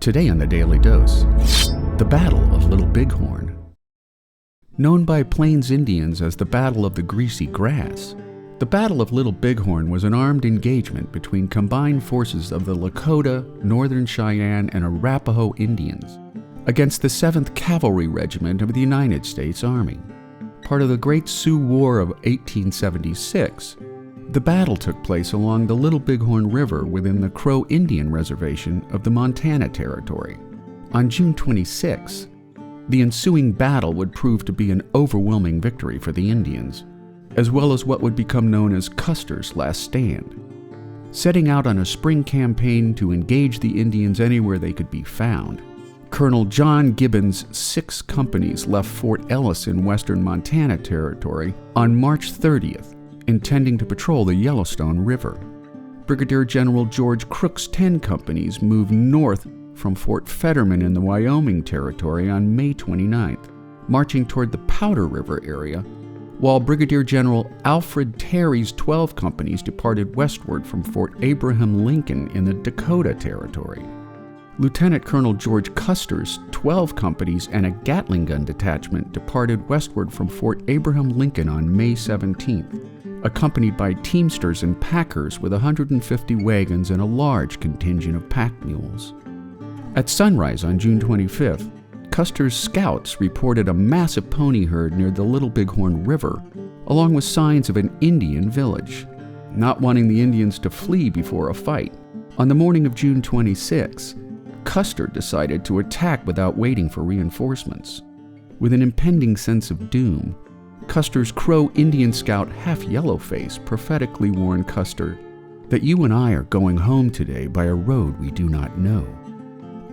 Today on the Daily Dose, the Battle of Little Bighorn. Known by Plains Indians as the Battle of the Greasy Grass, the Battle of Little Bighorn was an armed engagement between combined forces of the Lakota, Northern Cheyenne, and Arapaho Indians against the 7th Cavalry Regiment of the United States Army. Part of the Great Sioux War of 1876, the battle took place along the Little Bighorn River within the Crow Indian Reservation of the Montana Territory. On June 26, the ensuing battle would prove to be an overwhelming victory for the Indians, as well as what would become known as Custer's Last Stand. Setting out on a spring campaign to engage the Indians anywhere they could be found, Colonel John Gibbon's 6 companies left Fort Ellis in western Montana Territory on March 30th, intending to patrol the Yellowstone River. Brigadier General George Crook's 10 companies moved north from Fort Fetterman in the Wyoming Territory on May 29th, marching toward the Powder River area, while Brigadier General Alfred Terry's 12 companies departed westward from Fort Abraham Lincoln in the Dakota Territory. Lieutenant Colonel George Custer's 12 companies and a Gatling gun detachment departed westward from Fort Abraham Lincoln on May 17th, accompanied by teamsters and packers with 150 wagons and a large contingent of pack mules. At sunrise on June 25th, Custer's scouts reported a massive pony herd near the Little Bighorn River, along with signs of an Indian village. Not wanting the Indians to flee before a fight, on the morning of June 26, Custer decided to attack without waiting for reinforcements. With an impending sense of doom, Custer's Crow Indian scout Half-Yellowface prophetically warned Custer that "you and I are going home today by a road we do not know."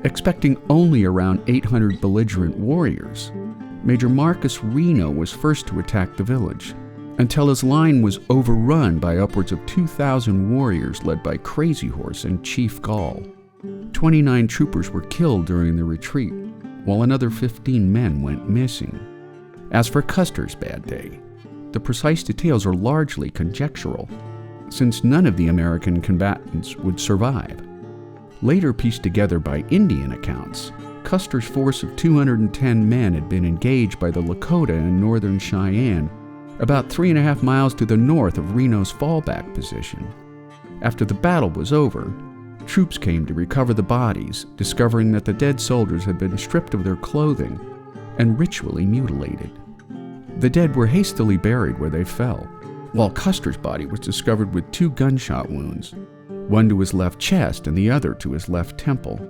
Expecting only around 800 belligerent warriors, Major Marcus Reno was first to attack the village, until his line was overrun by upwards of 2,000 warriors led by Crazy Horse and Chief Gall. 29 troopers were killed during the retreat, while another 15 men went missing. As for Custer's bad day, the precise details are largely conjectural, since none of the American combatants would survive. Later pieced together by Indian accounts, Custer's force of 210 men had been engaged by the Lakota and Northern Cheyenne, about 3.5 miles to the north of Reno's fallback position. After the battle was over, troops came to recover the bodies, discovering that the dead soldiers had been stripped of their clothing and ritually mutilated. The dead were hastily buried where they fell, while Custer's body was discovered with 2 gunshot wounds, one to his left chest and the other to his left temple.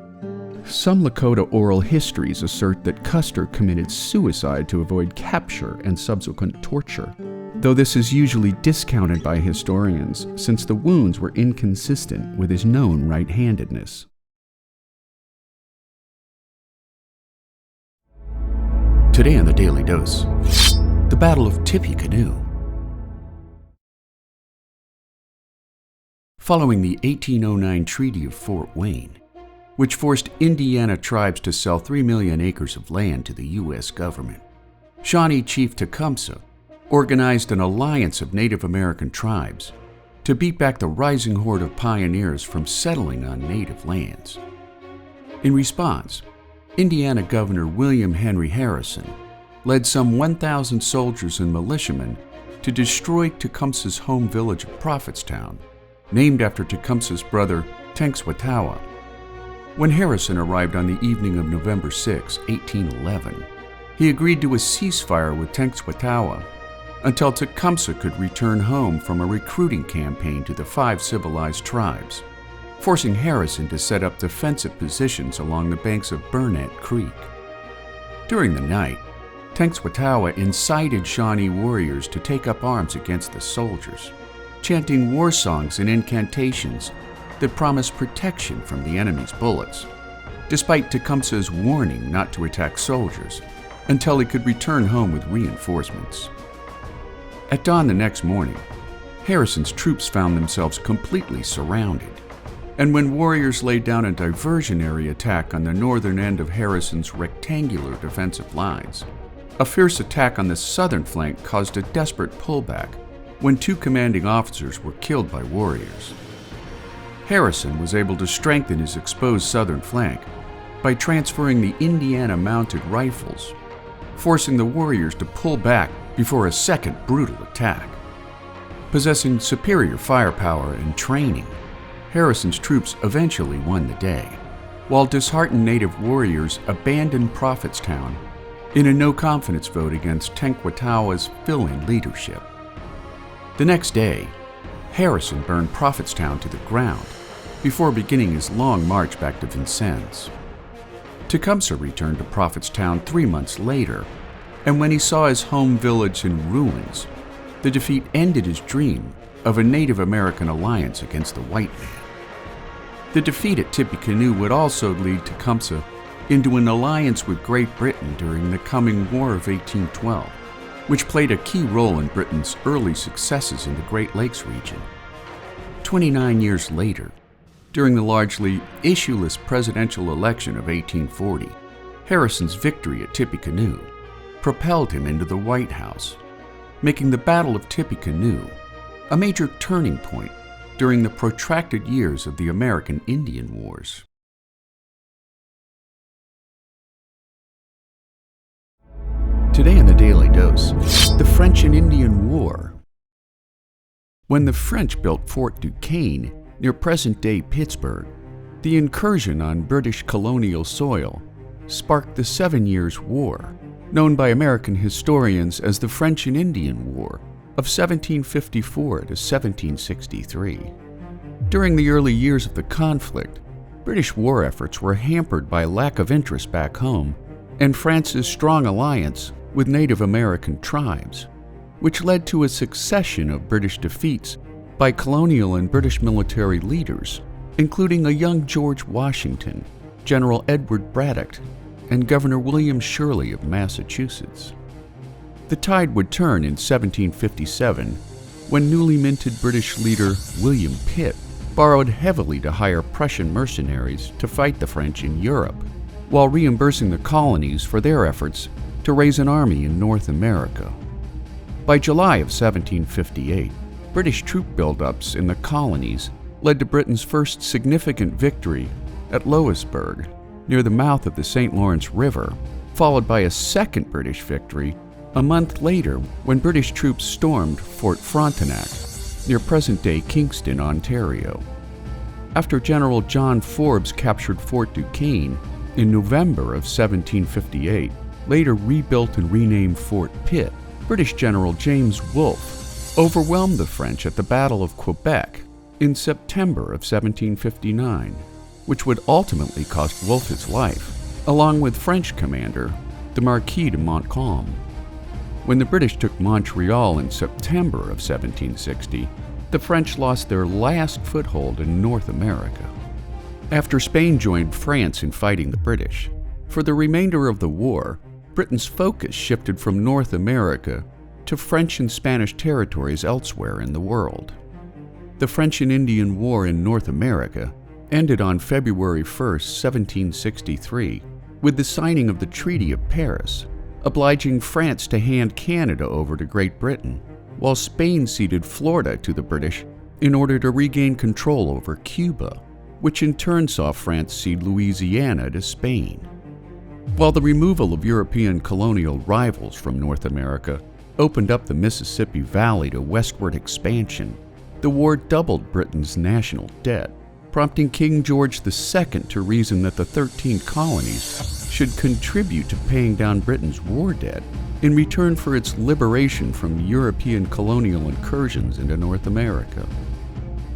Some Lakota oral histories assert that Custer committed suicide to avoid capture and subsequent torture, though this is usually discounted by historians since the wounds were inconsistent with his known right-handedness. Today on the Daily Dose, the Battle of Tippy Canoe. Following the 1809 Treaty of Fort Wayne, which forced Indiana tribes to sell 3 million acres of land to the U.S. government, Shawnee Chief Tecumseh organized an alliance of Native American tribes to beat back the rising horde of pioneers from settling on native lands. In response, Indiana Governor William Henry Harrison led some 1,000 soldiers and militiamen to destroy Tecumseh's home village of Prophetstown, named after Tecumseh's brother Tenskwatawa. When Harrison arrived on the evening of November 6, 1811, he agreed to a ceasefire with Tenskwatawa until Tecumseh could return home from a recruiting campaign to the 5 civilized tribes, forcing Harrison to set up defensive positions along the banks of Burnett Creek. During the night, Tenskwatawa incited Shawnee warriors to take up arms against the soldiers, chanting war songs and incantations that promised protection from the enemy's bullets, despite Tecumseh's warning not to attack soldiers until he could return home with reinforcements. At dawn the next morning, Harrison's troops found themselves completely surrounded, and when warriors laid down a diversionary attack on the northern end of Harrison's rectangular defensive lines, a fierce attack on the southern flank caused a desperate pullback when 2 commanding officers were killed by warriors. Harrison was able to strengthen his exposed southern flank by transferring the Indiana Mounted Rifles, forcing the warriors to pull back before a second brutal attack. Possessing superior firepower and training, Harrison's troops eventually won the day, while disheartened native warriors abandoned Prophetstown in a no-confidence vote against Tenskwatawa's fill-in leadership. The next day, Harrison burned Prophetstown to the ground before beginning his long march back to Vincennes. Tecumseh returned to Prophetstown 3 months later, and when he saw his home village in ruins, the defeat ended his dream of a Native American alliance against the white man. The defeat at Tippy Canoe would also lead Tecumseh into an alliance with Great Britain during the coming War of 1812, which played a key role in Britain's early successes in the Great Lakes region. 29 years later, during the largely issueless presidential election of 1840, Harrison's victory at Tippy Canoe propelled him into the White House, making the Battle of Tippy Canoe a major turning point during the protracted years of the American Indian Wars. Today in the Daily Dose, the French and Indian War. When the French built Fort Duquesne near present-day Pittsburgh, the incursion on British colonial soil sparked the 7 Years' War, known by American historians as the French and Indian War of 1754 to 1763. During the early years of the conflict, British war efforts were hampered by lack of interest back home and France's strong alliance with Native American tribes, which led to a succession of British defeats by colonial and British military leaders, including a young George Washington, General Edward Braddock, and Governor William Shirley of Massachusetts. The tide would turn in 1757 when newly minted British leader William Pitt borrowed heavily to hire Prussian mercenaries to fight the French in Europe, while reimbursing the colonies for their efforts to raise an army in North America. By July of 1758, British troop buildups in the colonies led to Britain's first significant victory at Louisbourg, near the mouth of the St. Lawrence River, followed by a second British victory a month later when British troops stormed Fort Frontenac, near present-day Kingston, Ontario. After General John Forbes captured Fort Duquesne in November of 1758, later rebuilt and renamed Fort Pitt, British General James Wolfe overwhelmed the French at the Battle of Quebec in September of 1759, which would ultimately cost Wolfe his life, along with French commander the Marquis de Montcalm. When the British took Montreal in September of 1760, the French lost their last foothold in North America. After Spain joined France in fighting the British, for the remainder of the war, Britain's focus shifted from North America to French and Spanish territories elsewhere in the world. The French and Indian War in North America ended on February 1, 1763, with the signing of the Treaty of Paris, obliging France to hand Canada over to Great Britain, while Spain ceded Florida to the British in order to regain control over Cuba, which in turn saw France cede Louisiana to Spain. While the removal of European colonial rivals from North America opened up the Mississippi Valley to westward expansion, the war doubled Britain's national debt, prompting King George II to reason that the 13 colonies should contribute to paying down Britain's war debt in return for its liberation from European colonial incursions into North America.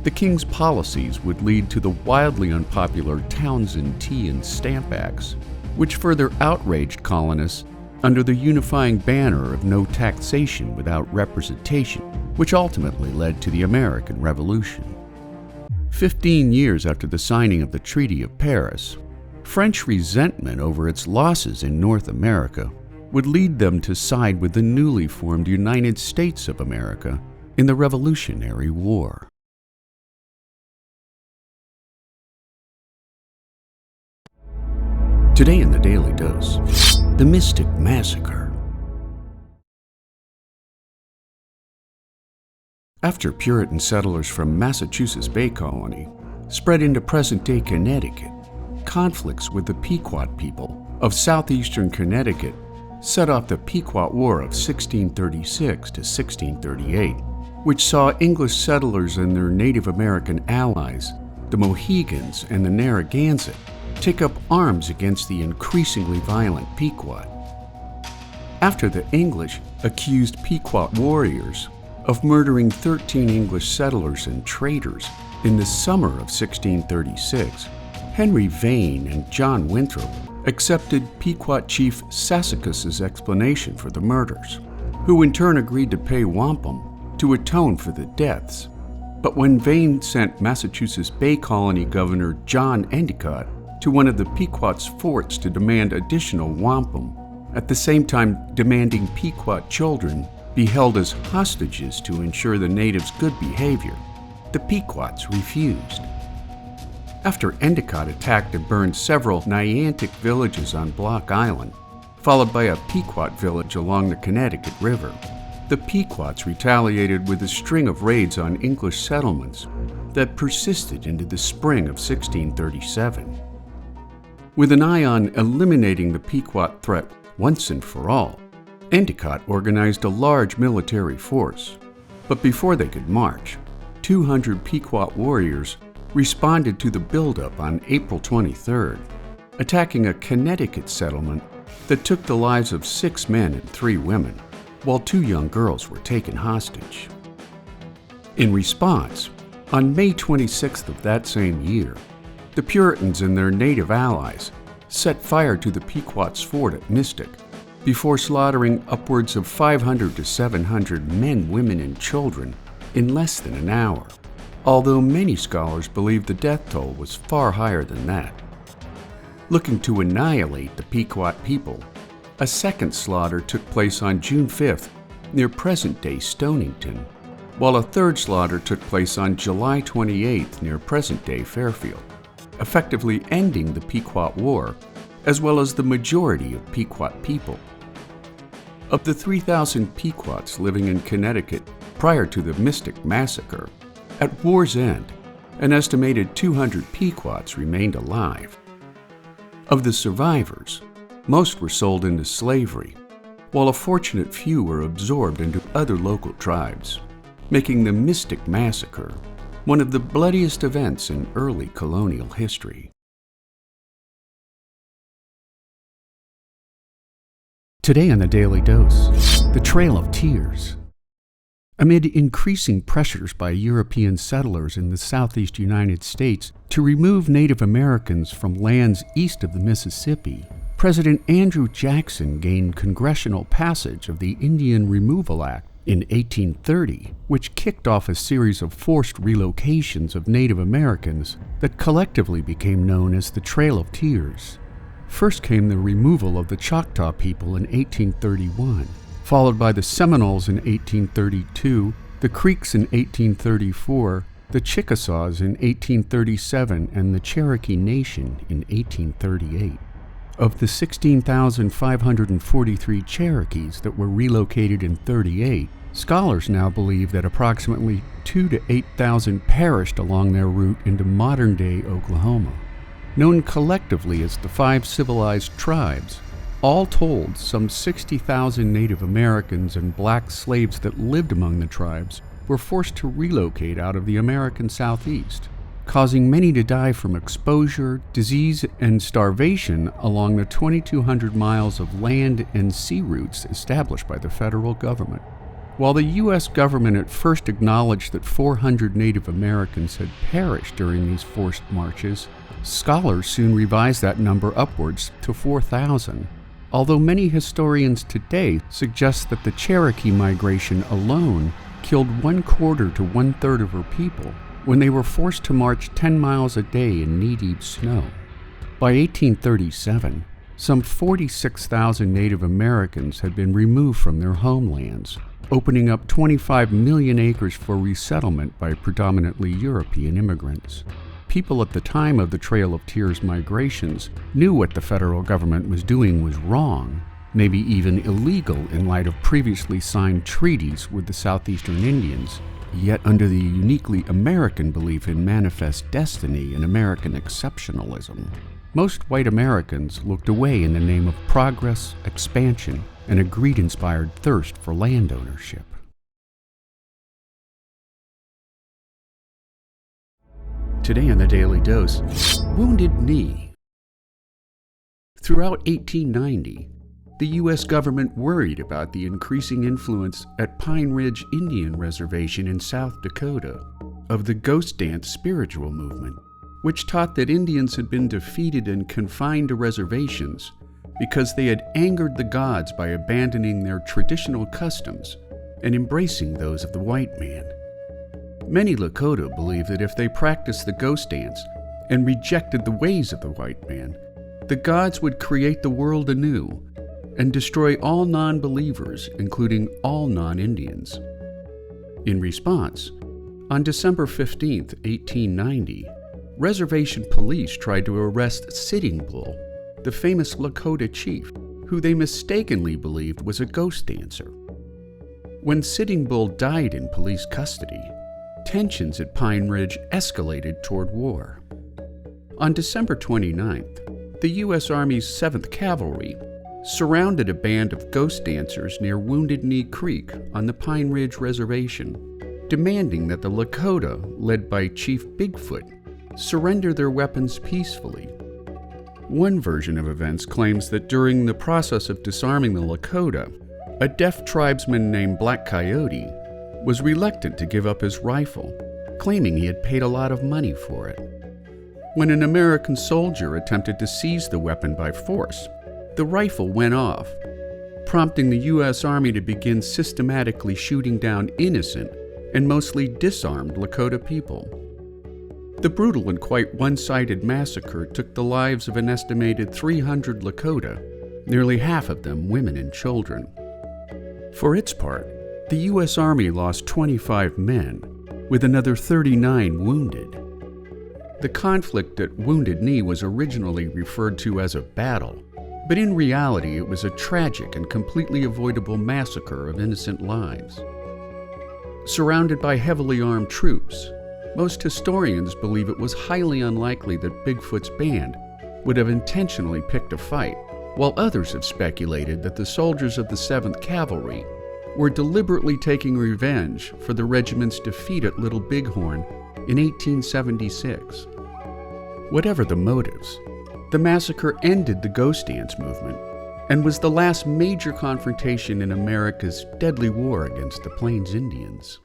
The King's policies would lead to the wildly unpopular Townshend Tea and Stamp Acts, which further outraged colonists under the unifying banner of no taxation without representation, which ultimately led to the American Revolution. 15 years after the signing of the Treaty of Paris, French resentment over its losses in North America would lead them to side with the newly formed United States of America in the Revolutionary War. Today in the Daily Dose, the Mystic Massacre. After Puritan settlers from Massachusetts Bay Colony spread into present-day Connecticut, conflicts with the Pequot people of southeastern Connecticut set off the Pequot War of 1636 to 1638, which saw English settlers and their Native American allies, the Mohegans and the Narragansett, take up arms against the increasingly violent Pequot. After the English accused Pequot warriors of murdering 13 English settlers and traders in the summer of 1636, Henry Vane and John Winthrop accepted Pequot chief Sassacus's explanation for the murders, who in turn agreed to pay wampum to atone for the deaths. But when Vane sent Massachusetts Bay Colony Governor John Endicott to one of the Pequot's forts to demand additional wampum, at the same time demanding Pequot children be held as hostages to ensure the natives' good behavior, the Pequots refused. After Endicott attacked and burned several Niantic villages on Block Island, followed by a Pequot village along the Connecticut River, the Pequots retaliated with a string of raids on English settlements that persisted into the spring of 1637. With an eye on eliminating the Pequot threat once and for all, Endicott organized a large military force. But before they could march, 200 Pequot warriors responded to the buildup on April 23rd, attacking a Connecticut settlement that took the lives of 6 men and 3 women, while 2 young girls were taken hostage. In response, on May 26th of that same year, the Puritans and their native allies set fire to the Pequot's fort at Mystic before slaughtering upwards of 500 to 700 men, women, and children in less than an hour, although many scholars believe the death toll was far higher than that. Looking to annihilate the Pequot people, a second slaughter took place on June 5th near present-day Stonington, while a third slaughter took place on July 28th near present-day Fairfield, effectively ending the Pequot War, as well as the majority of Pequot people. Of the 3,000 Pequots living in Connecticut prior to the Mystic Massacre, at war's end, an estimated 200 Pequots remained alive. Of the survivors, most were sold into slavery, while a fortunate few were absorbed into other local tribes, making the Mystic Massacre one of the bloodiest events in early colonial history. Today on the Daily Dose, the Trail of Tears. Amid increasing pressures by European settlers in the southeast United States to remove Native Americans from lands east of the Mississippi, President Andrew Jackson gained congressional passage of the Indian Removal Act in 1830, which kicked off a series of forced relocations of Native Americans that collectively became known as the Trail of Tears. First came the removal of the Choctaw people in 1831, followed by the Seminoles in 1832, the Creeks in 1834, the Chickasaws in 1837, and the Cherokee Nation in 1838. Of the 16,543 Cherokees that were relocated in 38, scholars now believe that approximately 2,000 to 8,000 perished along their route into modern-day Oklahoma. Known collectively as the 5 civilized tribes, all told, some 60,000 Native Americans and black slaves that lived among the tribes were forced to relocate out of the American Southeast, causing many to die from exposure, disease, and starvation along the 2,200 miles of land and sea routes established by the federal government. While the U.S. government at first acknowledged that 400 Native Americans had perished during these forced marches, scholars soon revised that number upwards to 4,000, although many historians today suggest that the Cherokee migration alone killed 1/4 to 1/3 of her people when they were forced to march 10 miles a day in knee-deep snow. By 1837, some 46,000 Native Americans had been removed from their homelands, opening up 25 million acres for resettlement by predominantly European immigrants. People at the time of the Trail of Tears migrations knew what the federal government was doing was wrong, maybe even illegal in light of previously signed treaties with the southeastern Indians, yet under the uniquely American belief in manifest destiny and American exceptionalism, Most white Americans looked away in the name of progress, expansion, and a greed-inspired thirst for land ownership. Today on the Daily Dose, Wounded Knee. Throughout 1890, the U.S. government worried about the increasing influence at Pine Ridge Indian Reservation in South Dakota of the ghost dance spiritual movement, which taught that Indians had been defeated and confined to reservations because they had angered the gods by abandoning their traditional customs and embracing those of the white man. Many Lakota believed that if they practiced the ghost dance and rejected the ways of the white man, the gods would create the world anew and destroy all non-believers, including all non-Indians. In response, on December 15, 1890, reservation police tried to arrest Sitting Bull, the famous Lakota chief, who they mistakenly believed was a ghost dancer. When Sitting Bull died in police custody, tensions at Pine Ridge escalated toward war. On December 29th, the U.S. Army's 7th Cavalry surrounded a band of ghost dancers near Wounded Knee Creek on the Pine Ridge Reservation, demanding that the Lakota, led by Chief Bigfoot, surrender their weapons peacefully. One version of events claims that during the process of disarming the Lakota, a deaf tribesman named Black Coyote was reluctant to give up his rifle, claiming he had paid a lot of money for it. When an American soldier attempted to seize the weapon by force, the rifle went off, prompting the U.S. Army to begin systematically shooting down innocent and mostly disarmed Lakota people. The brutal and quite one-sided massacre took the lives of an estimated 300 Lakota, nearly half of them women and children. For its part, the U.S. Army lost 25 men, with another 39 wounded. The conflict at Wounded Knee was originally referred to as a battle, but in reality it was a tragic and completely avoidable massacre of innocent lives. Surrounded by heavily armed troops, most historians believe it was highly unlikely that Bigfoot's band would have intentionally picked a fight, while others have speculated that the soldiers of the 7th Cavalry were deliberately taking revenge for the regiment's defeat at Little Bighorn in 1876. Whatever the motives, the massacre ended the ghost dance movement and was the last major confrontation in America's deadly war against the Plains Indians.